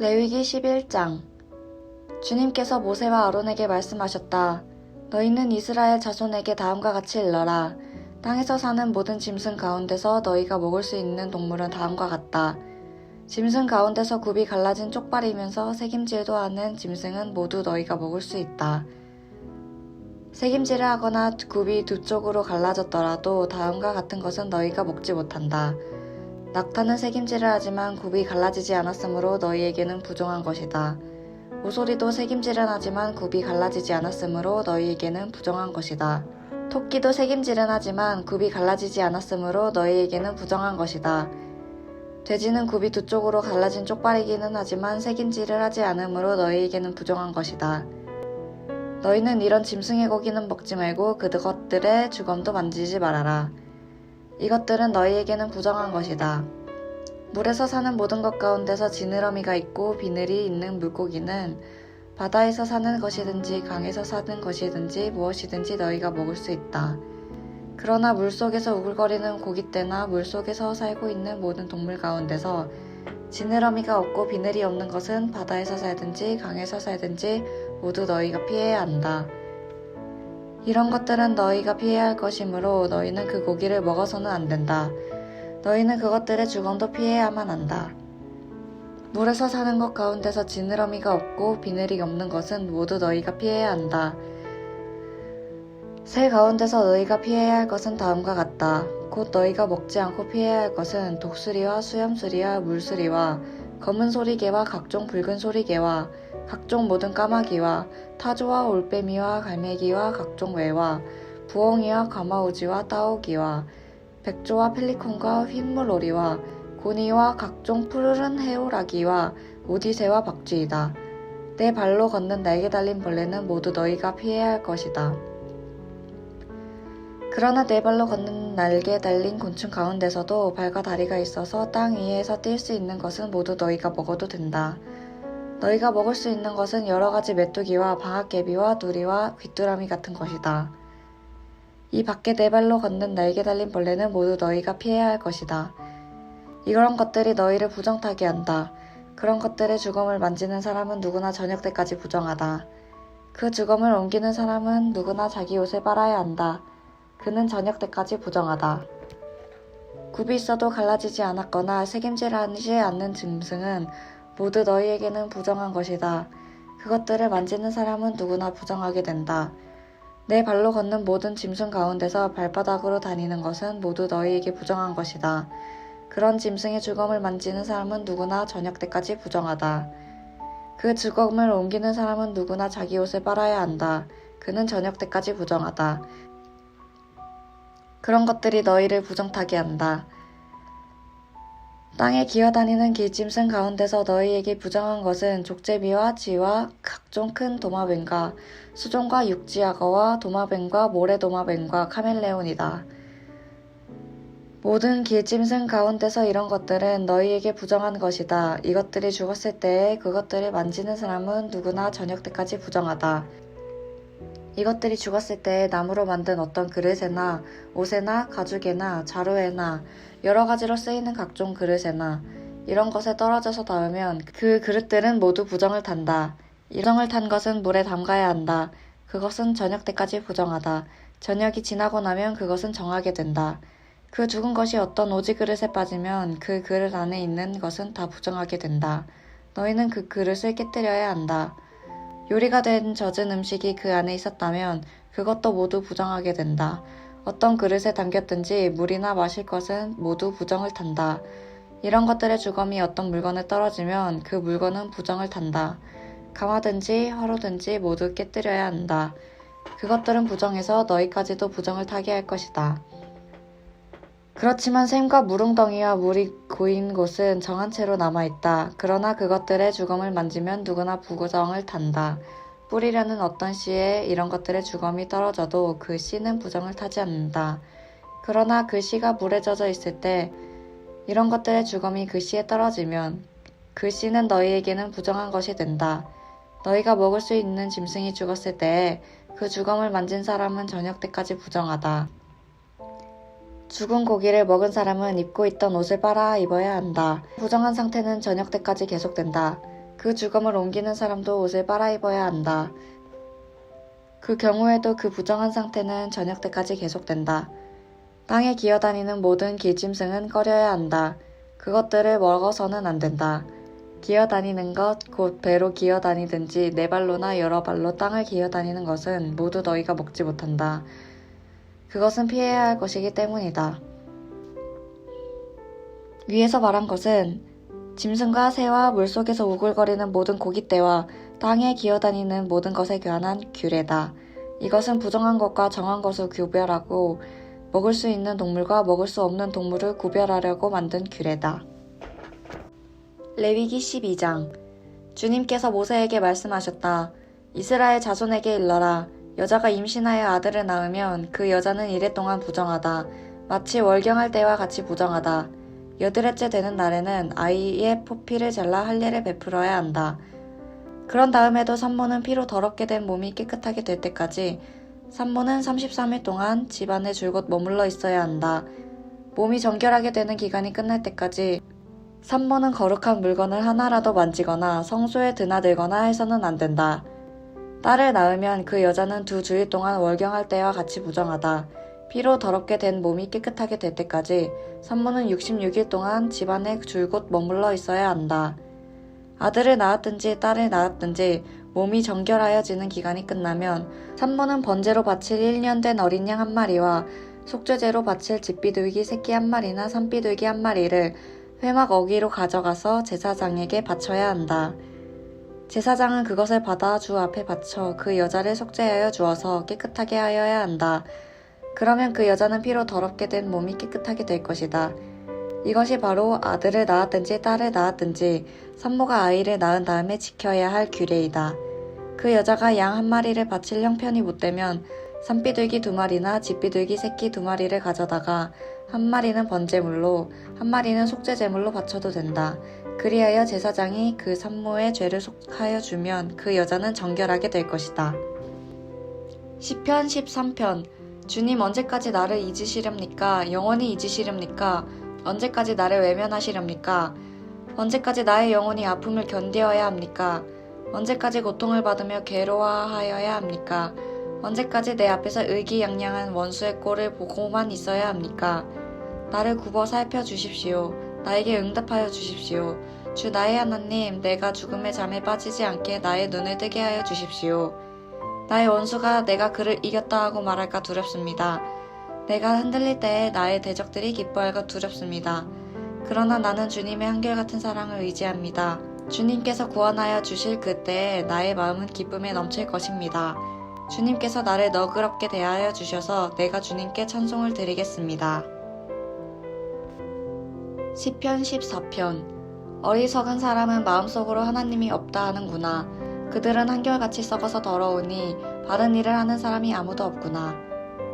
레위기 11장. 주님께서 모세와 아론에게 말씀하셨다. 너희는 이스라엘 자손에게 다음과 같이 일러라. 땅에서 사는 모든 짐승 가운데서 너희가 먹을 수 있는 동물은 다음과 같다. 짐승 가운데서 굽이 갈라진 쪽발이면서 새김질도 하는 짐승은 모두 너희가 먹을 수 있다. 새김질을 하거나 굽이 두 쪽으로 갈라졌더라도 다음과 같은 것은 너희가 먹지 못한다. 낙타는 새김질을 하지만 굽이 갈라지지 않았으므로 너희에게는 부정한 것이다. 오소리도 새김질은 하지만 굽이 갈라지지 않았으므로 너희에게는 부정한 것이다. 토끼도 새김질은 하지만 굽이 갈라지지 않았으므로 너희에게는 부정한 것이다. 돼지는 굽이 두 쪽으로 갈라진 쪽발이기는 하지만 새김질을 하지 않으므로 너희에게는 부정한 것이다. 너희는 이런 짐승의 고기는 먹지 말고 그것들의 주검도 만지지 말아라. 이것들은 너희에게는 부정한 것이다. 물에서 사는 모든 것 가운데서 지느러미가 있고 비늘이 있는 물고기는 바다에서 사는 것이든지 강에서 사는 것이든지 무엇이든지 너희가 먹을 수 있다. 그러나 물속에서 우글거리는 고깃대나 물속에서 살고 있는 모든 동물 가운데서 지느러미가 없고 비늘이 없는 것은 바다에서 살든지 강에서 살든지 모두 너희가 피해야 한다. 이런 것들은 너희가 피해야 할 것이므로 너희는 그 고기를 먹어서는 안 된다. 너희는 그것들의 주검도 피해야만 한다. 물에서 사는 것 가운데서 지느러미가 없고 비늘이 없는 것은 모두 너희가 피해야 한다. 새 가운데서 너희가 피해야 할 것은 다음과 같다. 곧 너희가 먹지 않고 피해야 할 것은 독수리와 수염수리와 물수리와 검은 소리개와 각종 붉은 소리개와 각종 모든 까마귀와 타조와 올빼미와 갈매기와 각종 외와 부엉이와 가마우지와 따오기와 백조와 펠리콘과 흰물오리와 고니와 각종 푸르른 해오라기와 오디새와 박쥐이다. 내 발로 걷는 날개 달린 벌레는 모두 너희가 피해야 할 것이다. 그러나 네 발로 걷는 날개 달린 곤충 가운데서도 발과 다리가 있어서 땅 위에서 뛸 수 있는 것은 모두 너희가 먹어도 된다. 너희가 먹을 수 있는 것은 여러 가지 메뚜기와 방앗개비와 누리와 귀뚜라미 같은 것이다. 이 밖에 네 발로 걷는 날개 달린 벌레는 모두 너희가 피해야 할 것이다. 이런 것들이 너희를 부정타게 한다. 그런 것들의 주검을 만지는 사람은 누구나 저녁 때까지 부정하다. 그 주검을 옮기는 사람은 누구나 자기 옷을 빨아야 한다. 그는 저녁 때까지 부정하다. 굽이 있어도 갈라지지 않았거나 새김질하지 않는 짐승은 모두 너희에게는 부정한 것이다. 그것들을 만지는 사람은 누구나 부정하게 된다. 내 발로 걷는 모든 짐승 가운데서 발바닥으로 다니는 것은 모두 너희에게 부정한 것이다. 그런 짐승의 주검을 만지는 사람은 누구나 저녁 때까지 부정하다. 그 주검을 옮기는 사람은 누구나 자기 옷을 빨아야 한다. 그는 저녁 때까지 부정하다. 그런 것들이 너희를 부정타게 한다. 땅에 기어다니는 길짐승 가운데서 너희에게 부정한 것은 족제비와 쥐와 각종 큰 도마뱀과 수종과 육지악어와 도마뱀과 모래도마뱀과 카멜레온이다. 모든 길짐승 가운데서 이런 것들은 너희에게 부정한 것이다. 이것들이 죽었을 때에 그것들을 만지는 사람은 누구나 저녁 때까지 부정하다. 이것들이 죽었을 때 나무로 만든 어떤 그릇에나 옷에나 가죽에나 자루에나 여러 가지로 쓰이는 각종 그릇에나 이런 것에 떨어져서 닿으면 그 그릇들은 모두 부정을 탄다. 부정을 탄 것은 물에 담가야 한다. 그것은 저녁 때까지 부정하다. 저녁이 지나고 나면 그것은 정하게 된다. 그 죽은 것이 어떤 오지 그릇에 빠지면 그 그릇 안에 있는 것은 다 부정하게 된다. 너희는 그 그릇을 깨뜨려야 한다. 요리가 된 젖은 음식이 그 안에 있었다면 그것도 모두 부정하게 된다. 어떤 그릇에 담겼든지 물이나 마실 것은 모두 부정을 탄다. 이런 것들의 주검이 어떤 물건에 떨어지면 그 물건은 부정을 탄다. 강화든지 화로든지 모두 깨뜨려야 한다. 그것들은 부정해서 너희까지도 부정을 타게 할 것이다. 그렇지만 샘과 물웅덩이와 물이 고인 곳은 정한 채로 남아있다. 그러나 그것들의 주검을 만지면 누구나 부정을 탄다. 뿌리려는 어떤 씨에 이런 것들의 주검이 떨어져도 그 씨는 부정을 타지 않는다. 그러나 그 씨가 물에 젖어 있을 때 이런 것들의 주검이 그 씨에 떨어지면 그 씨는 너희에게는 부정한 것이 된다. 너희가 먹을 수 있는 짐승이 죽었을 때에 그 주검을 만진 사람은 저녁 때까지 부정하다. 죽은 고기를 먹은 사람은 입고 있던 옷을 빨아 입어야 한다. 부정한 상태는 저녁 때까지 계속된다. 그 죽음을 옮기는 사람도 옷을 빨아입어야 한다. 그 경우에도 그 부정한 상태는 저녁 때까지 계속된다. 땅에 기어다니는 모든 길짐승은 꺼려야 한다. 그것들을 먹어서는 안 된다. 기어다니는 것, 곧 배로 기어다니든지 네 발로나 여러 발로 땅을 기어다니는 것은 모두 너희가 먹지 못한다. 그것은 피해야 할 것이기 때문이다. 위에서 말한 것은 짐승과 새와 물속에서 우글거리는 모든 고깃대와 땅에 기어다니는 모든 것에 관한 규례다. 이것은 부정한 것과 정한 것을 구별하고 먹을 수 있는 동물과 먹을 수 없는 동물을 구별하려고 만든 규례다. 레위기 12장. 주님께서 모세에게 말씀하셨다. 이스라엘 자손에게 일러라. 여자가 임신하여 아들을 낳으면 그 여자는 이래 동안 부정하다. 마치 월경할 때와 같이 부정하다. 여드렛째 되는 날에는 아이의 포피를 잘라 할례를 베풀어야 한다. 그런 다음에도 산모는 피로 더럽게 된 몸이 깨끗하게 될 때까지 산모는 33일 동안 집안에 줄곧 머물러 있어야 한다. 몸이 정결하게 되는 기간이 끝날 때까지 산모는 거룩한 물건을 하나라도 만지거나 성소에 드나들거나 해서는 안 된다. 딸을 낳으면 그 여자는 2주일 동안 월경할 때와 같이 부정하다. 피로 더럽게 된 몸이 깨끗하게 될 때까지 산모는 66일 동안 집안에 줄곧 머물러 있어야 한다. 아들을 낳았든지 딸을 낳았든지 몸이 정결하여지는 기간이 끝나면 산모는 번제로 바칠 1년 된 어린 양 1마리와 속죄제로 바칠 집비둘기 새끼 1마리나 산비둘기 1마리를 회막 어기로 가져가서 제사장에게 바쳐야 한다. 제사장은 그것을 받아 주 앞에 바쳐 그 여자를 속죄하여 주어서 깨끗하게 하여야 한다. 그러면 그 여자는 피로 더럽게 된 몸이 깨끗하게 될 것이다. 이것이 바로 아들을 낳았든지 딸을 낳았든지 산모가 아이를 낳은 다음에 지켜야 할 규례이다. 그 여자가 양 1마리를 바칠 형편이 못되면 산비둘기 2마리나 집비둘기 새끼 2마리를 가져다가 1마리는 번제물로 1마리는 속죄제물로 바쳐도 된다. 그리하여 제사장이 그 산모의 죄를 속하여 주면 그 여자는 정결하게 될 것이다. 시편 13편. 주님 언제까지 나를 잊으시렵니까? 영원히 잊으시렵니까? 언제까지 나를 외면하시렵니까? 언제까지 나의 영혼이 아픔을 견디어야 합니까? 언제까지 고통을 받으며 괴로워하여야 합니까? 언제까지 내 앞에서 의기양양한 원수의 꼴을 보고만 있어야 합니까? 나를 굽어 살펴주십시오. 나에게 응답하여 주십시오. 주 나의 하나님, 내가 죽음의 잠에 빠지지 않게 나의 눈을 뜨게 하여 주십시오. 나의 원수가 내가 그를 이겼다 하고 말할까 두렵습니다. 내가 흔들릴 때에 나의 대적들이 기뻐할까 두렵습니다. 그러나 나는 주님의 한결같은 사랑을 의지합니다. 주님께서 구원하여 주실 그때에 나의 마음은 기쁨에 넘칠 것입니다. 주님께서 나를 너그럽게 대하여 주셔서 내가 주님께 찬송을 드리겠습니다. 시편 14편. 어리석은 사람은 마음속으로 하나님이 없다 하는구나. 그들은 한결같이 썩어서 더러우니 바른 일을 하는 사람이 아무도 없구나.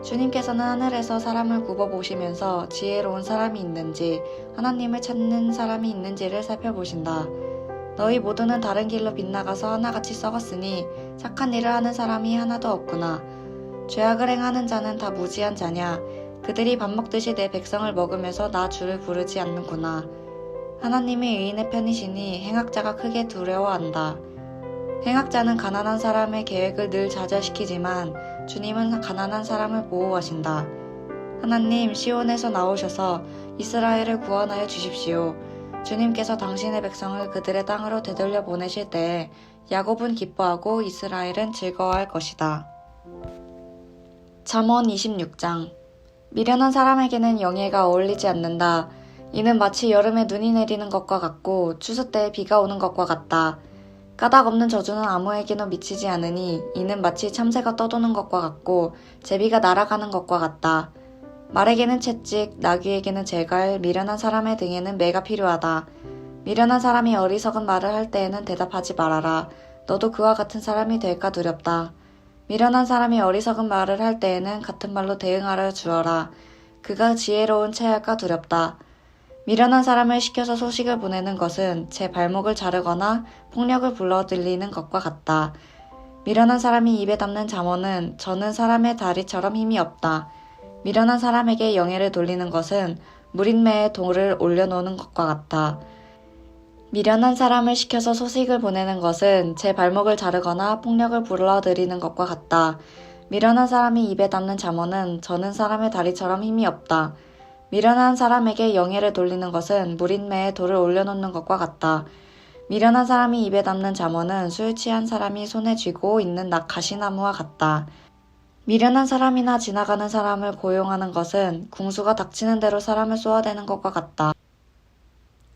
주님께서는 하늘에서 사람을 굽어보시면서 지혜로운 사람이 있는지 하나님을 찾는 사람이 있는지를 살펴보신다. 너희 모두는 다른 길로 빗나가서 하나같이 썩었으니 착한 일을 하는 사람이 하나도 없구나. 죄악을 행하는 자는 다 무지한 자냐. 그들이 밥 먹듯이 내 백성을 먹으면서 나 주를 부르지 않는구나. 하나님이 의인의 편이시니 행악자가 크게 두려워한다. 행악자는 가난한 사람의 계획을 늘 좌절시키지만 주님은 가난한 사람을 보호하신다. 하나님, 시온에서 나오셔서 이스라엘을 구원하여 주십시오. 주님께서 당신의 백성을 그들의 땅으로 되돌려 보내실 때에 야곱은 기뻐하고 이스라엘은 즐거워할 것이다. 잠언 26장. 미련한 사람에게는 영예가 어울리지 않는다. 이는 마치 여름에 눈이 내리는 것과 같고 추수 때에 비가 오는 것과 같다. 까닭 없는 저주는 아무에게나 미치지 않으니 이는 마치 참새가 떠도는 것과 같고 제비가 날아가는 것과 같다. 말에게는 채찍, 나귀에게는 재갈, 미련한 사람의 등에는 매가 필요하다. 미련한 사람이 어리석은 말을 할 때에는 대답하지 말아라. 너도 그와 같은 사람이 될까 두렵다. 미련한 사람이 어리석은 말을 할 때에는 같은 말로 대응하려 주어라. 그가 지혜로운 체할까 두렵다. 미련한 사람을 시켜서 소식을 보내는 것은 제 발목을 자르거나 폭력을 불러들이는 것과 같다. 미련한 사람이 입에 담는 잠언은 저는 사람의 다리처럼 힘이 없다. 미련한 사람에게 영예를 돌리는 것은 무린매에 돌을 올려놓는 것과 같다. 미련한 사람을 시켜서 소식을 보내는 것은 제 발목을 자르거나 폭력을 불러들이는 것과 같다. 미련한 사람이 입에 담는 잠언은 저는 사람의 다리처럼 힘이 없다. 미련한 사람에게 영예를 돌리는 것은 무린매에 돌을 올려놓는 것과 같다. 미련한 사람이 입에 담는 잠언은 술 취한 사람이 손에 쥐고 있는 가시나무와 같다. 미련한 사람이나 지나가는 사람을 고용하는 것은 궁수가 닥치는 대로 사람을 쏘아대는 것과 같다.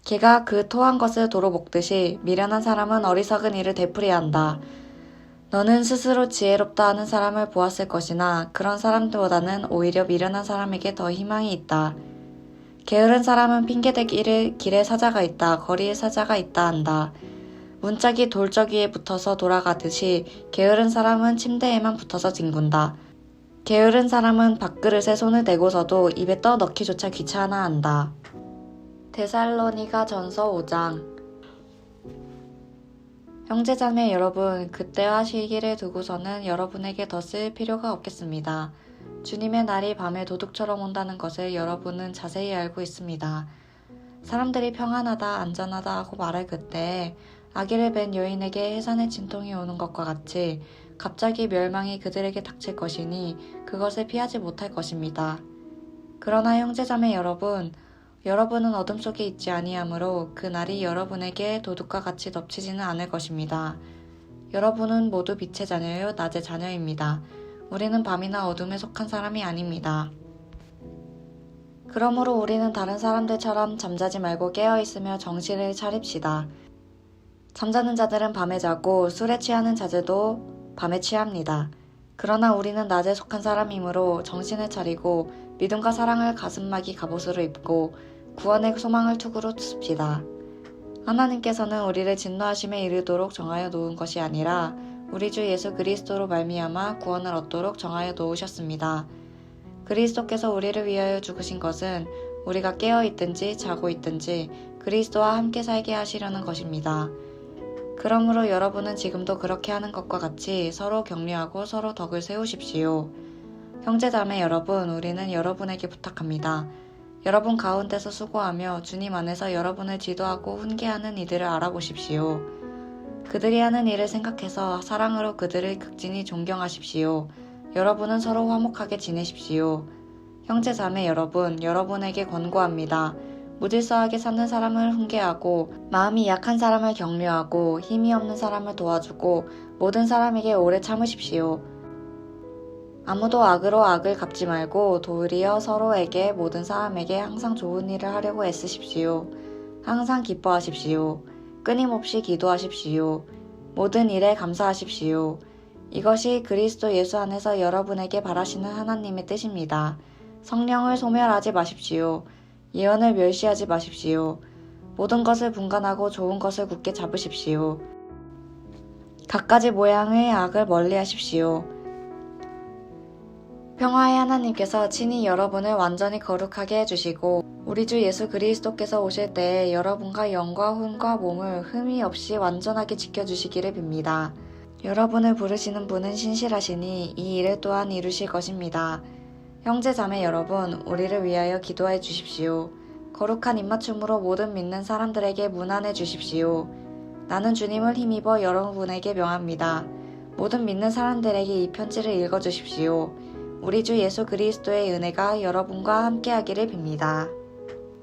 개가 그 토한 것을 도로 먹듯이 미련한 사람은 어리석은 일을 되풀이해야 한다. 너는 스스로 지혜롭다 하는 사람을 보았을 것이나 그런 사람들보다는 오히려 미련한 사람에게 더 희망이 있다. 게으른 사람은 핑계대기를 길에 사자가 있다, 거리에 사자가 있다 한다. 문짝이 돌적 위에 붙어서 돌아가듯이 게으른 사람은 침대에만 붙어서 뒹군다. 게으른 사람은 밥그릇에 손을 대고서도 입에 떠넣기조차 귀찮아 한다. 데살로니가 전서 5장. 형제자매 여러분, 그때와 시기를 두고서는 여러분에게 더 쓸 필요가 없겠습니다. 주님의 날이 밤에 도둑처럼 온다는 것을 여러분은 자세히 알고 있습니다. 사람들이 평안하다, 안전하다 하고 말할 그때에 아기를 뵌 여인에게 해산의 진통이 오는 것과 같이 갑자기 멸망이 그들에게 닥칠 것이니 그것을 피하지 못할 것입니다. 그러나 형제자매 여러분, 여러분은 어둠 속에 있지 아니하므로 그 날이 여러분에게 도둑과 같이 덮치지는 않을 것입니다. 여러분은 모두 빛의 자녀요 낮의 자녀입니다. 우리는 밤이나 어둠에 속한 사람이 아닙니다. 그러므로 우리는 다른 사람들처럼 잠자지 말고 깨어있으며 정신을 차립시다. 잠자는 자들은 밤에 자고 술에 취하는 자들도 밤에 취합니다. 그러나 우리는 낮에 속한 사람이므로 정신을 차리고 믿음과 사랑을 가슴막이 갑옷으로 입고 구원의 소망을 투구로 씁시다. 하나님께서는 우리를 진노하심에 이르도록 정하여 놓은 것이 아니라 우리 주 예수 그리스도로 말미암아 구원을 얻도록 정하여 놓으셨습니다. 그리스도께서 우리를 위하여 죽으신 것은 우리가 깨어 있든지 자고 있든지 그리스도와 함께 살게 하시려는 것입니다. 그러므로 여러분은 지금도 그렇게 하는 것과 같이 서로 격려하고 서로 덕을 세우십시오. 형제자매 여러분, 우리는 여러분에게 부탁합니다. 여러분 가운데서 수고하며 주님 안에서 여러분을 지도하고 훈계하는 이들을 알아보십시오. 그들이 하는 일을 생각해서 사랑으로 그들을 극진히 존경하십시오. 여러분은 서로 화목하게 지내십시오. 형제자매 여러분, 여러분에게 권고합니다. 무질서하게 사는 사람을 훈계하고 마음이 약한 사람을 격려하고 힘이 없는 사람을 도와주고 모든 사람에게 오래 참으십시오. 아무도 악으로 악을 갚지 말고 도리어 서로에게 모든 사람에게 항상 좋은 일을 하려고 애쓰십시오. 항상 기뻐하십시오. 끊임없이 기도하십시오. 모든 일에 감사하십시오. 이것이 그리스도 예수 안에서 여러분에게 바라시는 하나님의 뜻입니다. 성령을 소멸하지 마십시오. 예언을 멸시하지 마십시오. 모든 것을 분간하고 좋은 것을 굳게 잡으십시오. 갖가지 모양의 악을 멀리하십시오. 평화의 하나님께서 친히 여러분을 완전히 거룩하게 해주시고 우리 주 예수 그리스도께서 오실 때에 여러분과 영과 혼과 몸을 흠이 없이 완전하게 지켜주시기를 빕니다. 여러분을 부르시는 분은 신실하시니 이 일을 또한 이루실 것입니다. 형제자매 여러분, 우리를 위하여 기도해 주십시오. 거룩한 입맞춤으로 모든 믿는 사람들에게 문안해 주십시오. 나는 주님을 힘입어 여러분에게 명합니다. 모든 믿는 사람들에게 이 편지를 읽어 주십시오. 우리 주 예수 그리스도의 은혜가 여러분과 함께하기를 빕니다.